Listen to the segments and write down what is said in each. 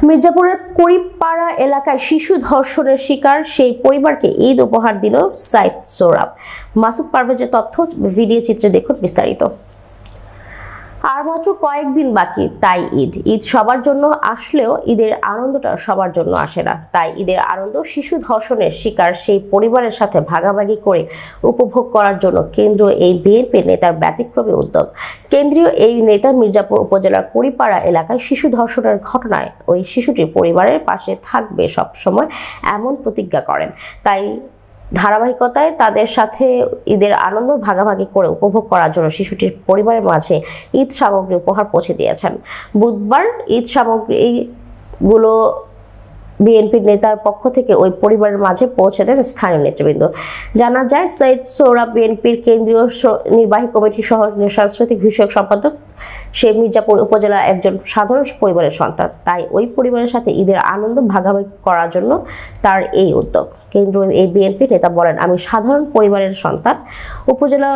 মির্জাপুরের করিপাড়া এলাকায় শিশু ধর্ষণের শিকার সেই পরিবারকে ঈদ উপহার দিল সাইদ সোহরাব। মাসুদ পারভেজের তথ্য, ভিডিও চিত্রে দেখুন বিস্তারিত। আর মাত্র কয়েকদিন বাকি, তাই ঈদ সবার জন্য আসলেও ঈদের আনন্দটা সবার জন্য আসে না। তাই ঈদের আনন্দ শিশু ধর্ষণের শিকার সেই পরিবারের সাথে ভাগাভাগি করে উপভোগ করার জন্য কেন্দ্রীয় এই বিএনপি নেতার ব্যতিক্রমী উদ্যোগ। কেন্দ্রীয় এই নেতা মির্জাপুর উপজেলার করিপাড়া এলাকায় শিশু ধর্ষণের ঘটনায় ওই শিশুটির পরিবারের পাশে থাকবে সবসময় এমন প্রতিজ্ঞা করেন। তাই ধারাবাহিকতায় তাদের সাথে ঈদের আনন্দ ভাগাভাগি করে উপভোগ করার জন্য শিশুটির পরিবারের মাঝে ঈদ সামগ্রী উপহার পৌঁছে দিয়েছেন। বুধবার ঈদ সামগ্রীগুলো বিএনপির নেতার পক্ষ থেকে ওই পরিবারের মাঝে পৌঁছে দেন স্থানীয় নেতৃবৃন্দ। জানা যায়, সাইদ সোহরাব বিএনপির কেন্দ্রীয় নির্বাহী কমিটির সহ সাংস্কৃতিক বিষয়ক সম্পাদক। সে মির্জাপুর উপজেলার একজন সাধারণ পরিবারের সন্তান। তাই ওই পরিবারের সাথে ঈদের আনন্দ ভাগাভাগি করার জন্য তার এই উদ্যোগ। কেন্দ্রীয় এই বিএনপি নেতা বলেন, আমি সাধারণ পরিবারের সন্তান। উপজেলা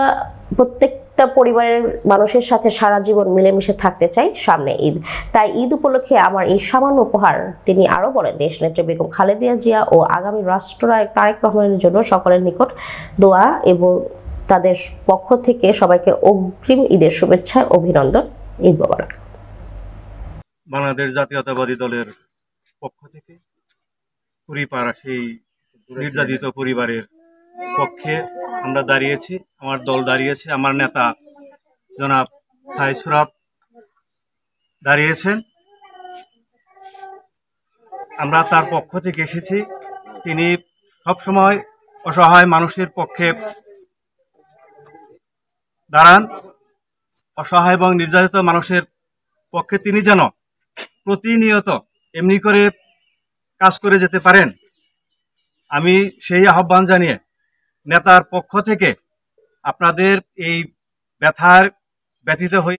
প্রত্যেকটা পরিবারের মানুষের সাথে সারা জীবন মিলেমিশে থাকতে চাই। সামনে ঈদ, তাই ঈদ উপলক্ষে আমার এই সামান্য উপহার। তিনি আরো বলেন, দেশনেত্রী বেগম খালেদা জিয়া ও আগামী রাষ্ট্রনায়ক তারেক রহমানের জন্য সকলের নিকট দোয়া এবং তাদের পক্ষ থেকে সবাইকে অগ্রিম ঈদের শুভেচ্ছা, অভিনন্দন। ঈদ মোবারক। বাংলাদেশ জাতীয়তাবাদী দলের পক্ষ থেকে করিপাড়া সেই নির্যাতিত পরিবারের পক্ষে আমরা দাঁড়িয়েছি, আমার দল দাঁড়িয়েছে, আমার নেতা জনাব সাইদ সোহরাব দাঁড়িয়েছেন। আমরা তার পক্ষ থেকে এসেছি। তিনি সবসময় অসহায় মানুষের পক্ষে দাঁড়ান। অসহায় এবং নির্যাতিত মানুষের পক্ষে তিনি যেন প্রতিনিয়ত এমনি করে কাজ করে যেতে পারেন, আমি সেই আহ্বান জানিয়ে নেতার পক্ষ থেকে আপনাদের এই ব্যথিত হয়ে